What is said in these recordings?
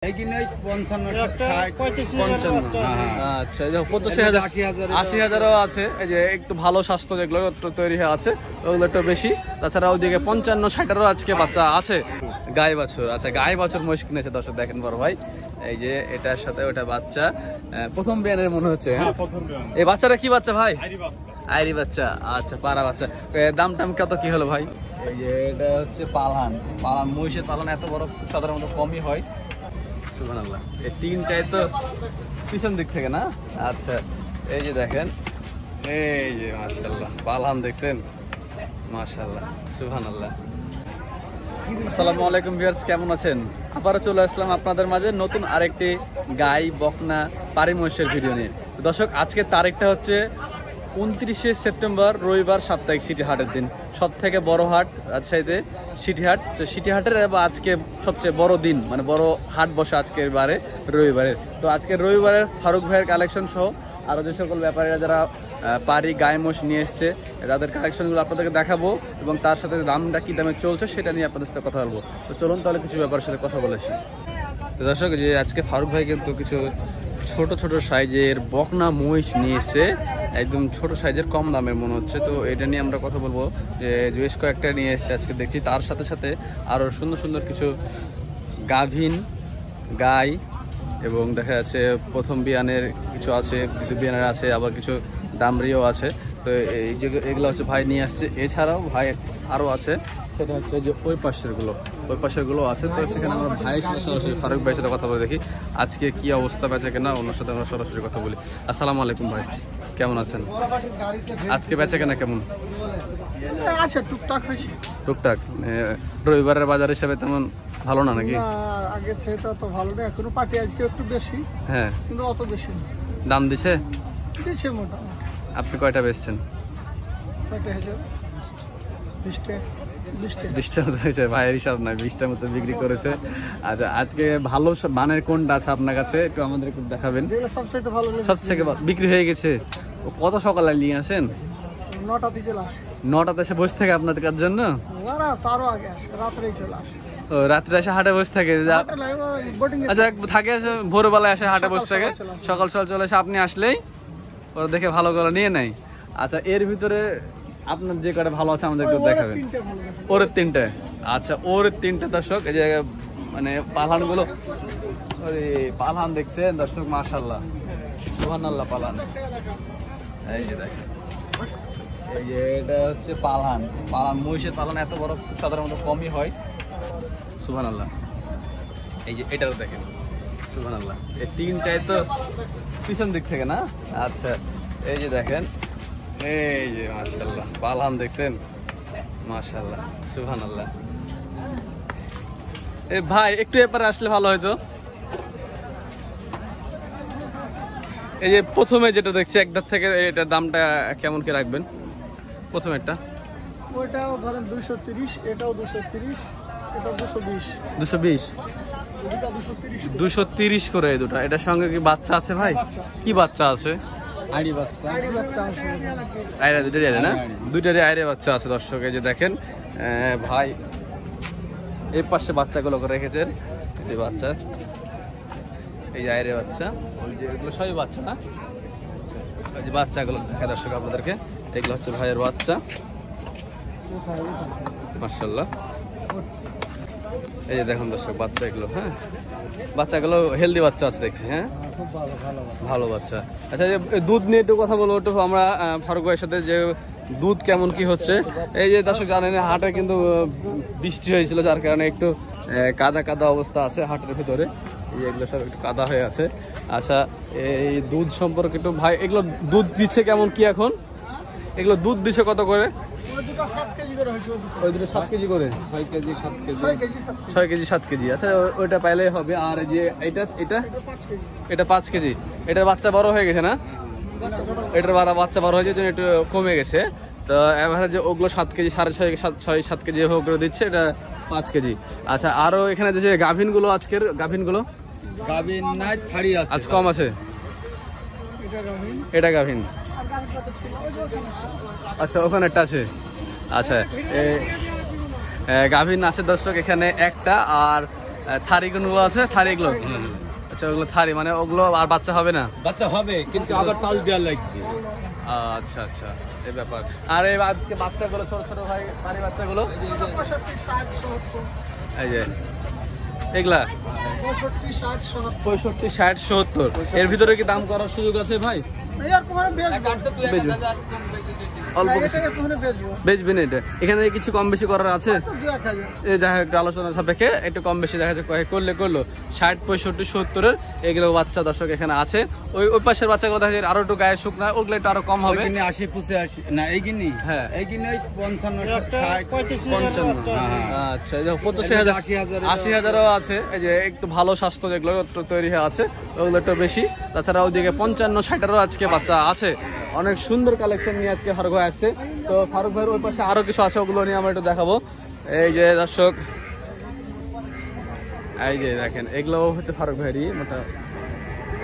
আচ্ছা, 85,000 আছে। এই যে একটু ভালো স্বাস্থ্য যেগুলো তৈরি হয়ে আছে ওগুলো একটু বেশি। তাছাড়া ওইদিকে 55-60-এরও আজকে বাচ্চা আছে গাই বাছুর। আচ্ছা, গাই বাছুর মহিষ কিনেছে দর্শক, দেখেন বড় ভাই। এই যে এটার সাথে ওটা বাচ্চা প্রথম বিয়ানের মনে হচ্ছে। এই বাচ্চাটা কি বাচ্চা ভাই? আইরি বাচ্চা। আচ্ছা, পাড়া বাচ্চা। দাম টাম কত কি হলো ভাই? এই যে এটা হচ্ছে পালহান মহিষের পালহান, এত বড় সাধারণত কমই হয়। সুবহানাল্লাহ, এই তিনটাই তো পিছন দিক থেকে না? আচ্ছা, এই যে দেখেন, এই যে মাশাআল্লাহ পালহান দেখছেন, মাশাআল্লাহ সুবহানাল্লাহ। আসসালামু আলাইকুম ভিউয়ার্স, কেমন আছেন? আবারও চলে আসলাম আপনাদের মাঝে নতুন আরেকটি গাই বকনা পারি মহিষের ভিডিও নিয়ে। দর্শক, আজকের তারিখটা হচ্ছে 29শে সেপ্টেম্বর, রবিবার, সাপ্তাহিক সিটি হাটের দিন। সব থেকে বড় হাট রাজশাহীতে সিটি হাট। সিটি হাটের আজকে সবচেয়ে বড় দিন, মানে বড় হাট বসে আজকের বারে, রবিবারের। তো আজকের রবিবারের ফারুক ভাইয়ের কালেকশন সহ আরও যে সকল ব্যাপারীরা যারা পারি গায়ে মোষ নিয়ে এসছে তাদের কালেকশনগুলো আপনাদেরকে দেখাবো এবং তার সাথে দামটা কী দামে চলছে সেটা নিয়ে আপনাদের সাথে কথা বলবো। তো চলুন তাহলে কিছু ব্যাপারের সাথে কথা বলেছি। তো দর্শক, যে আজকে ফারুক ভাই কিন্তু কিছু ছোট ছোট সাইজের বকনা মহিষ নিয়ে এসছে, একদম ছোট সাইজের, কম দামের মনে হচ্ছে। তো এটা নিয়ে আমরা কথা বলবো। যে বেশ কয়েকটা নিয়ে এসছে আজকে দেখছি, তার সাথে সাথে আরও সুন্দর সুন্দর কিছু গাভীন গাই এবং দেখা যাচ্ছে প্রথম বিয়ানের কিছু আছে, দ্বিতীয় বিয়ানের আছে, আবার কিছু দামরিও আছে। তো এই যে এগুলো হচ্ছে ভাই নিয়ে আসছে। এছাড়াও ভাই আরও আছে, সেটা হচ্ছে যে ওই পাশেরগুলো আছে। তো সেখানে আমরা ভাইয়ের সাথে সরাসরি ফারুক ভাইয়ের সাথে কথা বলে দেখি আজকে কি অবস্থা বেচা কেনা, ওনার সাথে আমরা সরাসরি কথা বলি। আসসালামু আলাইকুম ভাই, কেমন আছেন? আজকে বেচা কেনা কেমন? আচ্ছা, টুকটাক হয়েছে। টুকটাক রবিবারের বাজার হিসাবে তেমন ভালো না নাকি? আগে সেটা তো ভালো না, এখনো পার্টি আজকে একটু বেশি। হ্যাঁ, কিন্তু অত বেশি না। দাম দিছে মোটামুটি। আপনি কয়টা বেচছেন? 20টা মতো হয়েছে, ভাইয়ের হিসাব নাই, 20টার মতো বিক্রি করেছে। আচ্ছা, আজকে ভালো মানের কোনটা আছে আপনার কাছে একটু আমাদের একটু দেখাবেন। সবচেয়ে বিক্রি হয়ে গেছে। কত সকালে নিয়ে আসেন? 9টাতে এসে বসে থাকে আপনাদের কার জন্য? রাত্রে এসে হাটে বসে থাকে। আচ্ছা, থাকে ভোরবেলায় এসে হাটে বসে থাকে, সকাল সকাল চলে এসে আপনি আসলেই ওরা দেখে ভালো করে নিয়ে নেয়। আচ্ছা, এর ভিতরে আপনার যে কটা ভালো আছে আমাদেরকে দেখাবেন। ওর 3টে। আচ্ছা, ওর 3টে দর্শক। এই যে মানে পালহান গুলো, পালহান দেখছেন দর্শক, মাশাআল্লাহ সুবহানাল্লাহ পালহান। এই যে দেখেন, এই যে এটা হচ্ছে পালহান মহিষের পালহান, এত বড় সাধারণত কমই হয়। সুবহানাল্লাহ। এই যে এটাও দেখেন, সুবহানাল্লাহ, এই 3টাই তো পিছন দিক থেকে না? আচ্ছা, এই যে দেখেন, এই যে মাশাআল্লাহ পালহান দেখছেন, মাশাআল্লাহ সুবহানাল্লাহ। এই ভাই একটু এপারে আসলে ভালো হয়তো। এই যে প্রথমে যেটা দেখছি একদার থেকে, এটার দামটা কেমন কি রাখবেন? প্রথম একটা ওইটাও ধরেন 230, এটাও 230, এটাও 220। 230 করে এই দুটো। এটার সঙ্গে কি বাচ্চা আছে ভাই? কি বাচ্চা আছে? আইরি বাচ্চা আছে। আইরা দুটারই আইরে না? দুইটারই আইরে বাচ্চা আছে দর্শক। এই যে দেখেন ভাই এই পাশে বাচ্চাগুলো করে রেখেছেন, এই বাচ্চা, এই যে আইরে বাচ্চা, ওই যে এগুলো সবই বাচ্চা না? এই যে বাচ্চাগুলো দেখে দর্শক আপনাদেরকে, এগুলো হচ্ছে ভাইয়ের বাচ্চা, মাশাআল্লাহ। এই যে দেখুন দর্শক বাচ্চা এগুলো, হ্যাঁ বাচ্চাগুলো হেলদি বাচ্চা আছে দেখছি। হ্যাঁ, ভালো বাচ্চা। আচ্ছা, দুধ নিয়ে একটু কথা বলবো একটু আমরা ফারুক ভাইয়ের সাথে, যে দুধ কেমন কি হচ্ছে। এই যে দর্শক জানেন হাটে কিন্তু বৃষ্টি হয়েছিল, যার কারণে একটু কাদা কাদা অবস্থা আছে হাটের ভিতরে। এই এগুলো সব একটু কাদা হয়ে আছে। আচ্ছা, এই দুধ সম্পর্কে একটু ভাই, এগুলো দুধ দিচ্ছে কেমন কি এখন? এগুলো দুধ দিচ্ছে কত করে? ওই দুটো 7 কেজি করে, 6 কেজি 7 কেজি। আচ্ছা, ওইটা পাইলেই হবে। আর যে এটা 5 কেজি। এটার বাচ্চা বড় হয়ে গেছে না? এটার বাচ্চা বড় হয়েছে জন্য একটু কমে গেছে। তো এবার যে ওগুলো 7 কেজি, 6.5-7 কেজি করে দিচ্ছে, এটা 5 কেজি। আচ্ছা, আরো এখানে যে গাভিন গুলো, আজকের গাভিন গুলো আজ কম আছে। এটা গাভিন। আচ্ছা, ওখানে একটা আছে। আচ্ছা, গাভিন আছে দর্শক এখানে একটা, আর থারি কোনগুলো আছে, থারি এগুলো? আচ্ছা, ওগুলো থারি মানে ওগুলো আর বাচ্চা হবে না? বাচ্চা হবে কিন্তু আবার পাল দেওয়া লাগবে। আচ্ছা আচ্ছা, এই ব্যাপার। আর এই আজকে বাচ্চাগুলো ছোট ছোট ভাই, থারি বাচ্চাগুলো 65, 60, 70, এই যে এগুলা 65, 60, 70। 65, 60, 70। এর ভিতরে কি দাম করার সুযোগ আছে ভাই? এরকম ভাবে বেচবো। বেচবেন? অল্প কিছু এটাকে ফোনে বেচবো। বেচবেন এটা? এখানে কিছু কম বেশি করার আছে? তো 2-1000। এই দেখা একটু আলোচনা সাপেক্ষে একটু কম বেশি দেখা যাচ্ছে, করলো 60, 65, 70-এর এগুলো বাচ্চা দর্শক এখানে আছে। ওই পাশের বাচ্চাগুলো দেখা যায় আরো একটু গায়ে শুকনা, ওগুলো একটু আরো কম হবে। 80, 85 না এই গিনি? হ্যাঁ, এই গিনি 55, 60, 55। আচ্ছা, এই যে 85,000, 80,000ও আছে। এই যে একটু ভালো স্বাস্থ্য যেগুলো একটু তৈরি হয়ে আছে ওগুলো একটু বেশি। তাছাড়া ওইদিকে 55, 60-এরও আজকে বাচ্চা আছে। অনেক সুন্দর কালেকশন নিয়ে আজকে ফারুক ভাই আসছে। তো ফারুক ভাইয়ের ওই পাশে আরো কিছু আছে, ওগুলো নিয়ে আমরা একটু দেখাবো। এই যে দর্শক, এই যে দেখেন এগুলো হচ্ছে ফারুক ভাইয়েরই মোটা।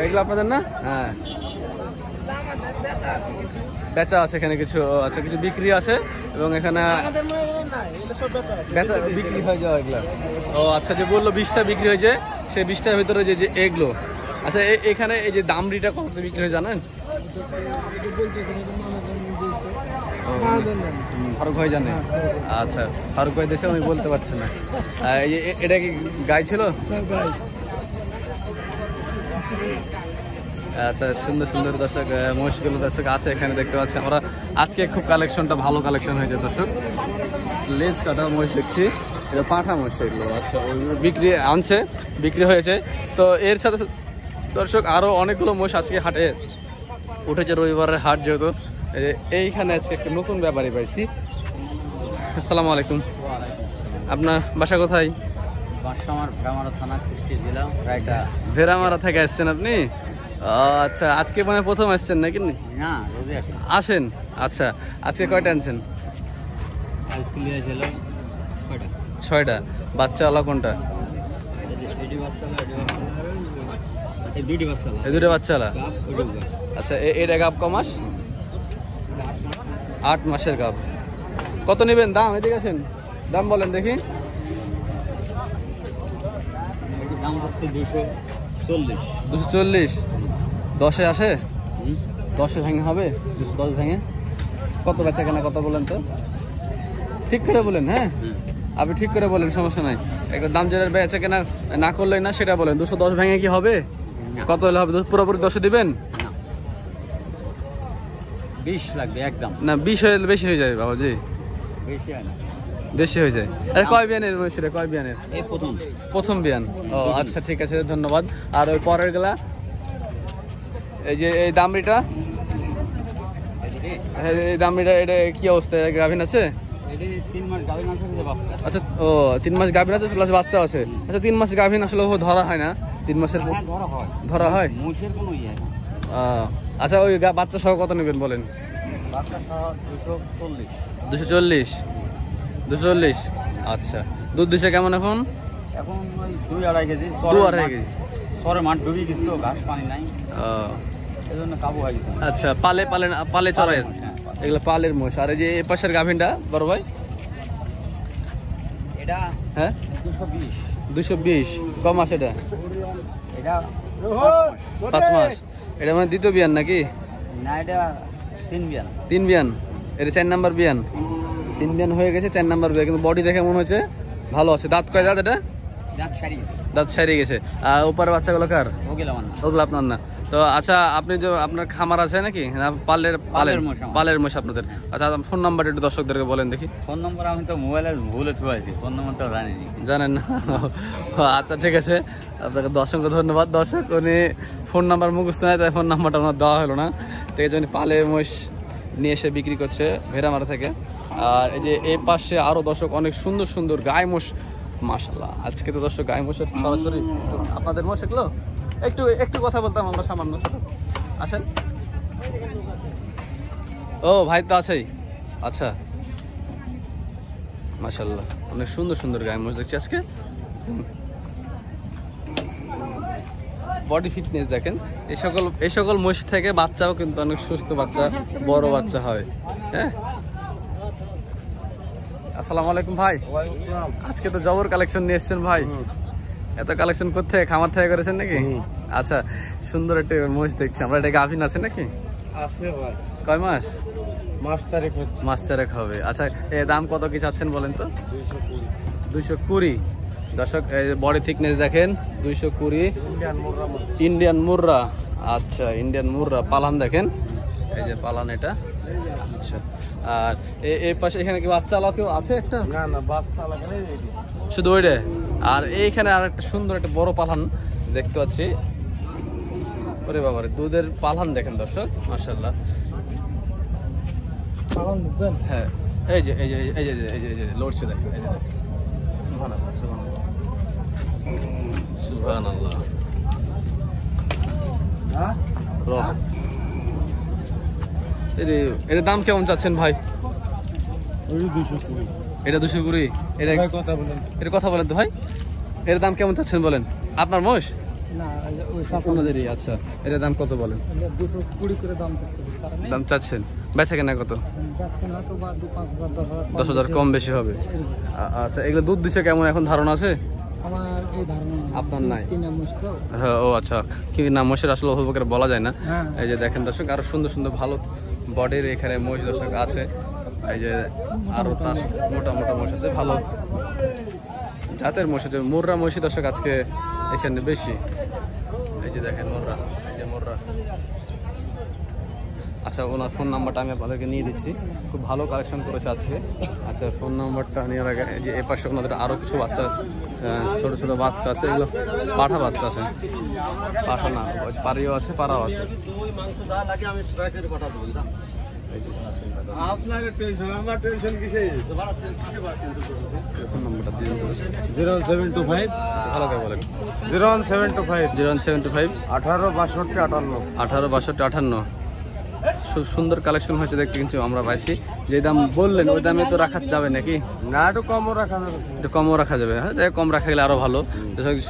এগুলো আপনাদের না? হ্যাঁ, বেচা আছে এখানে কিছু। আচ্ছা, কিছু বিক্রি আছে এবং এখানে বেচা বিক্রি হয়ে যাওয়া এগুলা। ও আচ্ছা, যে বললো 20টা বিক্রি হয়েছে, সেই 20টার ভিতরে যে এগুলো। আচ্ছা, এখানে এই যে দামড়িটা কত বিক্রি হয় জানেন? ফারুক ভাই জানে? আচ্ছা, ফারুক ভাই দেশে আমি বলতে পারছি না। এই যে এটা কি গাই ছিল? আচ্ছা, সুন্দর সুন্দর দর্শক মহিষগুলো দর্শক আছে এখানে দেখতে পাচ্ছি আমরা। আজকে খুব কালেকশনটা ভালো কালেকশন হয়েছে দর্শক। লেজ কাটা মহিষ দেখছি, এটা পাঁঠা মহিষ এগুলো। আচ্ছা, ওইগুলো বিক্রি আনছে, বিক্রি হয়েছে। তো এর সাথে দর্শক আরো অনেকগুলো মহিষ আজকে হাটে উঠেছে, রবিবারের হাট যেহেতু। এইখানে আজকে একটা নতুন ব্যাপারী পাইছি। আসসালামু আলাইকুম, আপনার বাসা কোথায়? বাসা আমার ভেড়ামারা থানা, কুষ্টি জেলা, রায়টা। ভেড়ামারা থেকে আসছেন আপনি? আচ্ছা, আজকে মানে প্রথম আসছেন নাকি? না, রোজে আসেন। আচ্ছা, আজকে কয়টা আনছেন? আজকে ছিল 6টা। 6টা। বাচ্চাওয়ালা কোনটা? এই দুইটি বাচ্চা। এই দুটো বাচ্চাওয়ালা। আচ্ছা, এটা গাব ক মাস? 8 মাসের গাব। কত নেবেন দাম? এদিকে আছেন, দাম বলেন দেখি। দাম হচ্ছে 240। 240? 10-এ আসে? 10-এ ভেঙে হবে? 210 ভেঙে? কত বেচা কেনা কথা বলেন তো, ঠিক করে বলেন। হ্যাঁ, আপনি ঠিক করে বলেন, সমস্যা নাই। একটা দাম যেটা বেচা কেনা না করলেই না সেটা বলেন। 210 ভেঙে কি হবে? কত হলে হবে? পুরোপুরি 10-এ দিবেন? 20 লাগবে একদম। না, 20 হলে বেশি হয়ে যাবে বাবাজি, বেশি হয় না, বেশি হয়ে যায়। আরে কয় বিয়ানের সেটা? কয় বিয়ানের? এই প্রথম বিয়ান। ও আচ্ছা, ঠিক আছে, ধন্যবাদ। আর ওই পরের গুলা, এই যে এই দামড়িটা, এই দামড়িটা, এটা কি অবস্থা? গাভিন আছে? 3 মাস গাভিন আছে বাচ্চা। আচ্ছা, ও 3 মাস গাভিন আছে প্লাস বাচ্চা আছে। আচ্ছা, 3 মাস গাভিন আসলে ধরা হয় না? 3 মাসের ধরা হয়? মোষের কোনো ইয়ে না। আচ্ছা, ওই বাচ্চা সহ কত নেবেন বলেন? বাচ্চা সহ 240। 240? 240। আচ্ছা, দুধ দিছে কেমন এখন? এখন ওই 2-2.5 কেজি। 2-2.5 কেজি। পরে মাঠ ডুবি গেছে তো, ঘাস পানি নাই, এজন্য কাবু হয়ে গেছে। আচ্ছা, পালে চড়ায় এগুলো পালের মোষ। আর এই যে এই পাশের গাভিনটা বড় ভাই, এটা হ্যাঁ 220। 220 কম মাস? এটা এটা 5 মাস। এটা মানে দ্বিতীয় বিয়ান নাকি? না, এটা 3 বিয়ান। 3 বিয়ান। এটা 4 নাম্বার বিয়ান। 3 বিয়ান হয়ে গেছে, 4 নাম্বার বিয়ান। কিন্তু বডি দেখে মনে হচ্ছে ভালো আছে। দাঁত কয় দাঁত? এটা দাঁত সারিয়ে গেছে। আর উপরের বাচ্চাগুলো কার? ওগুলো আপনার না? তো আচ্ছা, আপনি যে আপনার খামার আছে নাকি? পালের মোষ আপনাদের? আচ্ছা, ফোন নাম্বারটা একটু দর্শকদেরকে বলেন দেখি। ফোন নম্বর আমি তো মোবাইলে ভুলে থুয়েছি, ফোন নম্বরটা জানেন না? আচ্ছা, ঠিক আছে, আপনাকে অসংখ্য ধন্যবাদ। দর্শক, উনি ফোন নাম্বার মুখস্থ নেয়, তাই ফোন নাম্বারটা আপনার দেওয়া হলো না। ঠিক আছে, উনি পালের মোষ নিয়ে এসে বিক্রি করছে ভেড়ামারা থেকে। আর এই যে এই পাশে আরো দর্শক অনেক সুন্দর সুন্দর গায়ে মোষ, মাশাআল্লাহ। আজকে তো দর্শক গায়ে মোষের সরাসরি আপনাদের মোষ এগুলো একটু কথা বলতাম আমরা সামান্য, ছোট আসেন। ও ভাই তো আছেই। আচ্ছা, মাশাআল্লাহ, অনেক সুন্দর সুন্দর গায়ে মোষ দেখছি আজকে। বডি ফিটনেস দেখেন। এই সকল মোষ থেকে বাচ্চাও কিন্তু অনেক সুস্থ বাচ্চা, বড় বাচ্চা হয়। হ্যাঁ, আসসালামু আলাইকুম ভাই। আজকে তো জবর কালেকশন নিয়ে এসছেন ভাই। এত কালেকশন করতে খামার থেকে করেছেন নাকি? আচ্ছা, সুন্দর একটা মহিষ দেখছি আমরা। এটা গাভিন আছে নাকি? আছে ভাই, কয় মাস? মাস 4 হবে। আচ্ছা, এর দাম কত কি চাচ্ছেন বলেন তো? 220। দর্শক, বডি থিকনেস দেখেন, 220। ইন্ডিয়ান মুর্রা। আচ্ছা, ইন্ডিয়ান মুর্রা পালান দেখেন, এই যে পালান এটা। আচ্ছা, আর এই পাশে এখানে কি বাচ্চা কেউ আছে একটা? না বাচ্চা লাগে না, শুধু ওইটা। আর এইখানে আর একটা সুন্দর একটা বড় পালান দেখতে পাচ্ছি। ওরে বাবারে, দুধের পালান দেখেন দর্শক, মাশাআল্লাহ। পালন দেখবেন। হ্যাঁ, এই যে এই যে এই যে এই যে এই যে লড়ছে দেখেন, এই যে সুবহানাল্লাহ সুবহানাল্লাহ সুবহানাল্লাহ। হ্যাঁ, এর দাম কেমন চাচ্ছেন ভাই? ওই 220। এটা 220। এটা কথা বলেন, এর কথা বলেন তো ভাই, এর দাম কেমন চাচ্ছেন বলেন? আপনার মোষ না ওই আপনাদেরই? আচ্ছা, এর দাম কত বলেন? 220 করে দাম করতে হবে, কারণ দাম চাচ্ছেন, বেচা কেনা কত? গাছখানে হয়তো বা 5,000 10,000 কম বেশি হবে। আচ্ছা, এগুলো দুধ দিছে কেমন এখন ধারণা আছে? আমার এই ধারণা আপনার নাই? কিনা মুশকিল। হ্যাঁ, ও আচ্ছা, কি নাম মোষের আসলে অভিভাবকের বলা যায় না। হ্যাঁ। এই যে দেখেন দর্শক, আরো সুন্দর সুন্দর ভালো বডির এখানে মোষ দর্শক আছে। এই যে আরো তার মোটা মোটা মোষ আছে, ভালো জাতের মোষ আছে। মুর্রা মহিষী দর্শক আজকে এখানে বেশি। এই যে দেখেন মুর্রা, এই যে মুর্রা। আচ্ছা, ওনার ফোন নাম্বারটা আমি আপনাদেরকে নিয়ে দিচ্ছি, খুব ভালো কালেকশন করেছে আজকে। আচ্ছা, ফোন নাম্বারটা নেওয়ার আগে যে এ পাশে ওনাদের আরও কিছু বাচ্চা, ছোট ছোট বাচ্চা আছে, এগুলো পাঠা বাচ্চা আছে। পাঠা না, পাড়িও আছে, পাড়াও আছে। আপনার টেনশন, আমার টেনশন কিসে? ফোন নাম্বারটা দিয়ে দিতে 01725 ভালো করে বলেন। 01725 01725 18 62 58 18 62 58। খুব সুন্দর কালেকশন হয়েছে দেখতে, কিন্তু আমরা পাইছি যে দাম বললেন ওই দামে তো রাখা যাবে নাকি? না, একটু কমও রাখা যাবে, একটু কমও রাখা যাবে। হ্যাঁ, কম রাখা গেলে আরো ভালো।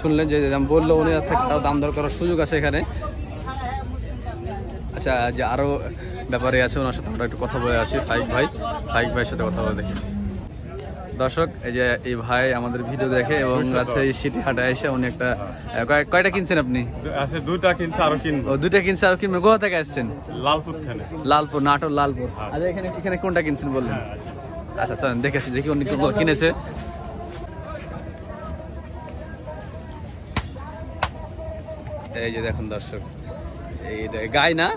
শুনলেন যে দাম বললো উনি, তাও দাম দর করার সুযোগ আছে এখানে। আচ্ছা, যে আরো ব্যাপারে আছে, ওনার সাথে আমরা একটু কথা বলে আছি। ফাইক ভাইয়ের সাথে কথা বলে দেখেছি। দর্শক, এই যে এই ভাই আমাদের ভিডিও দেখে এবং আছে এই সিটি হাটে এসে উনি একটা কয়টা কিনছেন আপনি? আছে দুইটা কিনছে, আরো কিনবো। ও, দুইটা কিনছে আরো কিনবেন। কোথা থেকে আসছেন? লালপুর থেকে। লালপুর, নাটোর লালপুর। আচ্ছা, এখানে কোনটা কিনছেন বললেন? আচ্ছা, চলেন দেখেছি, দেখি উনি কোনগুলো কিনেছে। এই যে দেখুন দর্শক, এই গাই না,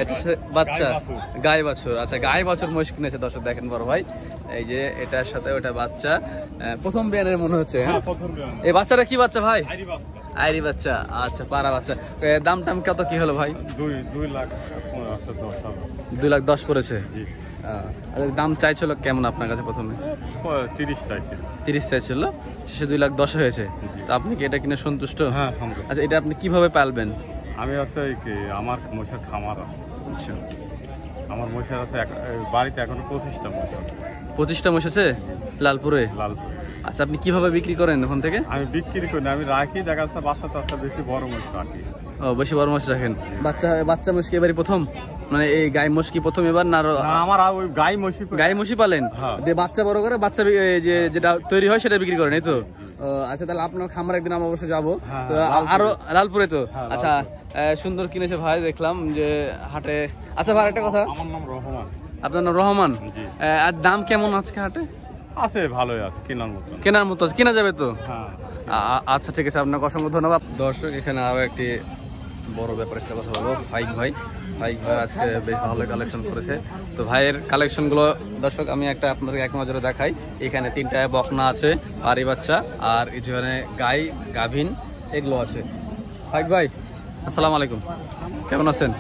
এটা বাচ্চা, গাই বাছুর। আচ্ছা, গাই বাছুর মহিষ কিনেছে দর্শক, দেখেন বড় ভাই। এই যে এটার সাথে ওটা বাচ্চা, প্রথম বিয়ানের মনে হচ্ছে। হ্যাঁ, এই বাচ্চাটা কি বাচ্চা ভাই? আইরি বাচ্চা। আচ্ছা, পাড়া বাচ্চা। দাম টাম কত কি হলো ভাই? 2,10,000 পড়েছে। আচ্ছা, দাম চাইছিল কেমন আপনার কাছে? প্রথমে 30 চাইছিল, শেষে 2,10,000 হয়েছে। তো আপনি কি এটা কিনে সন্তুষ্ট? হ্যাঁ। আচ্ছা, এটা আপনি কিভাবে পালবেন? আমি আছে কি, আমার মহিষের খামার আছে। আচ্ছা, আমার মহিষের আছে বাড়িতে এখনো 25টা মহিষ আছে। 25টা মহিষ আছে লালপুরে? লালপুর। আচ্ছা, আপনি কিভাবে বিক্রি করেন ওখান থেকে? আমি বিক্রি করি না, আমি রাখি, দেখা যাচ্ছে বাচ্চা টাচ্চা বেশি বড় মহিষ রাখি। ও, বেশি বড় মহিষ রাখেন। বাচ্চা মহিষ কি এবারই প্রথম? মানে এই গাই মহিষ কি প্রথম এবার না? আমার ওই গাই মহিষ পালেন, হ্যাঁ। দিয়ে বাচ্চা বড় করে বাচ্চা যেটা তৈরি হয় সেটা বিক্রি করেন, এই তো? আচ্ছা, তাহলে আপনার খামার একদিন আমরা অবশ্যই যাবো। আরো লালপুরে তো? আচ্ছা, সুন্দর কিনেছে ভাই, দেখলাম যে হাটে। আচ্ছা ভাই, একটা কথা, আমার নাম রহমান। আপনার নাম রহমান? আর দাম কেমন আজকে হাটে? আছে, ভালোই আছে, কেনার মতো আছে, কেনা যাবে তো? হ্যাঁ। আচ্ছা, ঠিক আছে, আপনাকে অসংখ্য ধন্যবাদ। দর্শক, এখানে আরো একটি বড় ব্যাপারের সাথে কথা বলবো। ফাইক ভাই আজকে বেশ ভালো কালেকশন করেছে। তো ভাইয়ের কালেকশন গুলো দর্শক আমি একটা আপনাদের এক নজরে দেখাই। এখানে 3টা বকনা আছে, পারি বাচ্চা, আর এখানে গাই গাভিন এগুলো আছে। ফাইক ভাই, আসসালামু আলাইকুম, কেমন আছেন?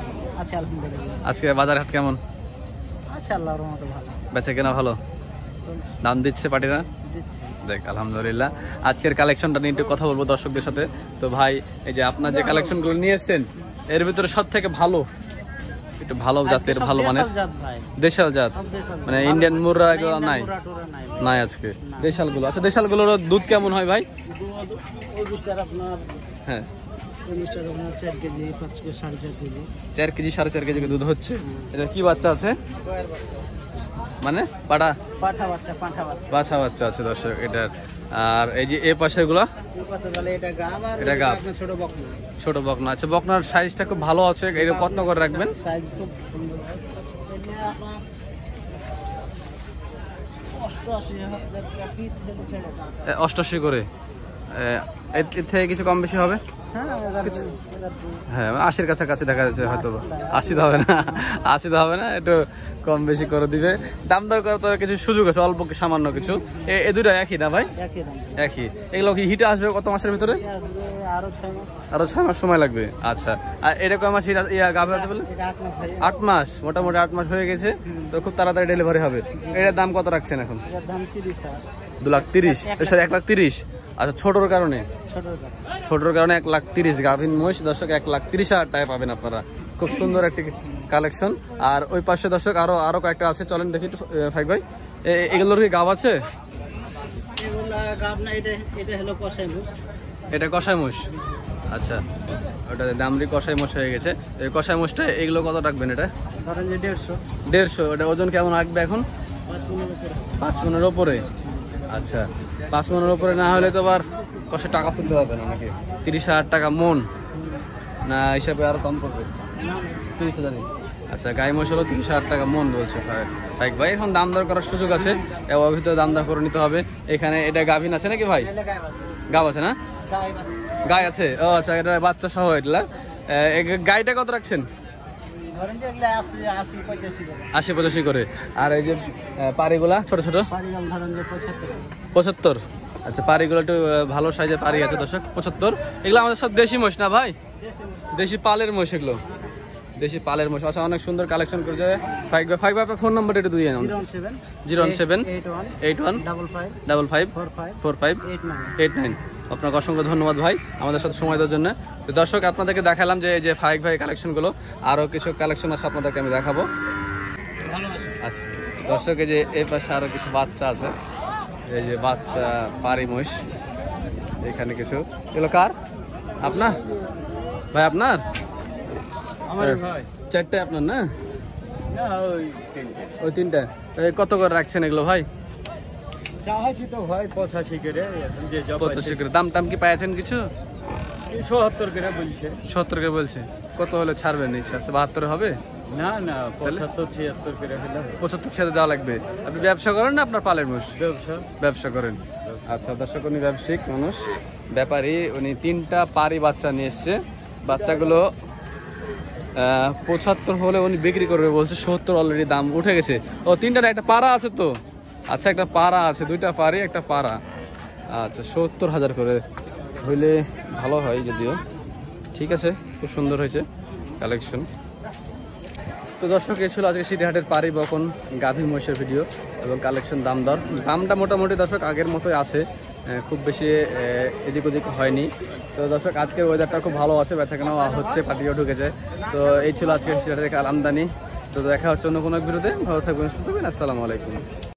আচ্ছা, আলহামদুলিল্লাহ। আজকে বাজার হাট কেমন? আচ্ছা, আল্লাহর রহমতে ভালো। বেচা কেনা ভালো? দাম দিচ্ছে পাটিরা? দেখ, আলহামদুলিল্লাহ। আজকের কালেকশনটা নিয়ে একটু কথা বলবো দর্শকদের সাথে। তো ভাই, এই যে আপনার যে কালেকশনগুলো নিয়ে এসেছেন, এর ভিতরে সব থেকে ভালো, একটু ভালো জাতের, ভালো মানের দেশাল জাত, মানে ইন্ডিয়ান মুর্রা এগুলো নাই? নাই আজকে দেশালগুলো। আচ্ছা, দেশালগুলোর দুধ কেমন হয় ভাই? হ্যাঁ, 4 KG 5 KG 4.5 KG 4 KG 4.5 KG দুধ হচ্ছে। এটা কি বাচ্চা আছে? মানে পাঠা বাচ্চা আছে দর্শক। এটা আর এই যে এ পাশের গুলা এই পাশে গেলে এটা গাব আর এটা গাব। আপনার ছোট বকনা। ছোট বকনা। আচ্ছা, বকনার সাইজটা খুব ভালো আছে, এটা কত করে রাখবেন? সাইজ খুব সুন্দর হয়। এটা আপনার 88,000 টাকা পিস দিলে ছেড়ে দাও। 88 করে। এর থেকে কিছু কম বেশি হবে? হ্যাঁ, হ্যাঁ, 80-র কাছাকাছি দেখা যাচ্ছে হয়তো। 80 তো হবে না, 80 তো হবে না, একটু কম বেশি করে দিবে। দাম দর করার তো কিছু সুযোগ আছে, অল্প সামান্য কিছু। এই দুটো একই না ভাই? একই দাম। একই। এগুলো কি হিটে আসবে কত মাসের ভিতরে? আরো 6 মাস। আরো 6 মাস সময় লাগবে। আচ্ছা, আর এটা কয় মাস গাভী আছে বলে? এটা 8 মাস ভাই। 8 মাস, মোটামুটি 8 মাস হয়ে গেছে, তো খুব তাড়াতাড়ি ডেলিভারি হবে। এটার দাম কত রাখছেন এখন? এটার দাম 30,000। 2,30,000, সরি 1,30,000। আচ্ছা, ছোটর কারণে? ছোটর কারণে 1,30,000 গাভীর মহিষ দর্শক 1,30,000 টাকা পাবেন আপনারা। খুব সুন্দর একটি কালেকশন। আর ওই পাশে দর্শক আরো কয়েকটা আছে, চলেন দেখি ফাইক ভাই। এগুলোর কি গাভ আছে? এগুলা গাব না, এটা হলো কষাই মুষ। এটা কষাই মোষ। আচ্ছা, ওটা দামরি কষাই মোষ হয়ে গেছে। এই কষাই মোষটা এগুলো কত রাখবেন? এটা ধরেন যে 150। 150। ওটা ওজন কেমন রাখবে এখন? 5 মণের উপরে। 5 মণের ওপরে। আচ্ছা, 5 মণের ওপরে না হলে তো আবার কষে টাকা তুলতে হবে না নাকি? 30,000 টাকা মন না, হিসাবে আরো কম পড়বে? 30,000। আচ্ছা, গাই মোষ হলো 30,000 টাকা মন বলছে ফাইক ভাই। এখন দাম দর করার সুযোগ আছে, ওর ভিতরে দাম দর করে নিতে হবে। এখানে এটা গাভিন আছে নাকি ভাই? গাব আছে না? গাই আছে। ও আচ্ছা, এটা বাচ্চা সহ। এটা গাইটা কত রাখছেন? ধরেন যে এগুলা 80-85 করে। আর এই যে পাড়িগুলা ছোট ছোট? পারিগাম ধরেন যে 75। 75। আচ্ছা, পাড়িগুলো একটু ভালো সাইজের পাড়ি আছে দর্শক, 75। এগুলো আমাদের সব দেশি মোষ না ভাই? দেশি পালের মোষ এগুলো, দেশি পালের মোষ। আচ্ছা, অনেক সুন্দর কালেকশন করেছে ফাইক ভাই। আপনার ফোন নম্বরটা একটু দিয়ে নাও। 017 81 55 45 89। আপনাকে অসংখ্য ধন্যবাদ ভাই আমাদের সাথে সময় দেওয়ার জন্য। তো দর্শক, আপনাদেরকে দেখালাম যে ফাইক ভাই কালেকশনগুলো, আরও কিছু কালেকশন আছে আপনাদেরকে আমি দেখাবো। আচ্ছা দর্শক, এই যে এই পাশে আরও কিছু বাচ্চা আছে, এই যে বাচ্চা পারি মহিষ এখানে কিছু। এগুলো কার? আপনার ভাই? আপনার? আমার ভাই। 4টে আপনার না? না, ওই 3টা। কত করে রাখছেন এগুলো ভাই? চাহাছি তো ভাই 85 করে। এখন যে 85 করে। দাম কি পাইছেন কিছু? 77 করে বলছে। 70 করে বলছে। কত হলে ছাড়বেন? ইচ্ছা আছে 72 হবে? না না, 75-76 করে হলে 75 ছেড়ে দেওয়া লাগবে। আপনি ব্যবসা করেন না আপনার পালের মোষ? ব্যবসা করেন। আচ্ছা দর্শক, উনি ব্যবসায়িক মানুষ, ব্যাপারী। উনি 3টা পারি বাচ্চা নিয়ে এসছে। বাচ্চাগুলো 75 হলে উনি বিক্রি করবে বলছে। 70 অলরেডি দাম উঠে গেছে। ও 3টার একটা পাড়া আছে তো? আচ্ছা, একটা পাড়া আছে, 2টা পারি একটা পাড়া। আচ্ছা, 70,000 করে হইলে ভালো হয় যদিও। ঠিক আছে, খুব সুন্দর হয়েছে কালেকশন। তো দর্শক, এই ছিল আজকে সিটিহাটের পারি বকন গাভী মহিষের ভিডিও এবং কালেকশন। দামটা মোটামুটি দর্শক আগের মতোই আছে, খুব বেশি এদিক ওদিক হয়নি। তো দর্শক, আজকের ওয়েদারটা খুব ভালো আছে, বেচাকেনাও হচ্ছে, পার্টিও ঢুকেছে। তো এই ছিল আজকে সিটিহাটের আমদানি। তো দেখা হচ্ছে অন্য কোনো এক ভিডিওতে। ভালো থাকবেন, সুস্থ থাকবেন। আসসালামু আলাইকুম।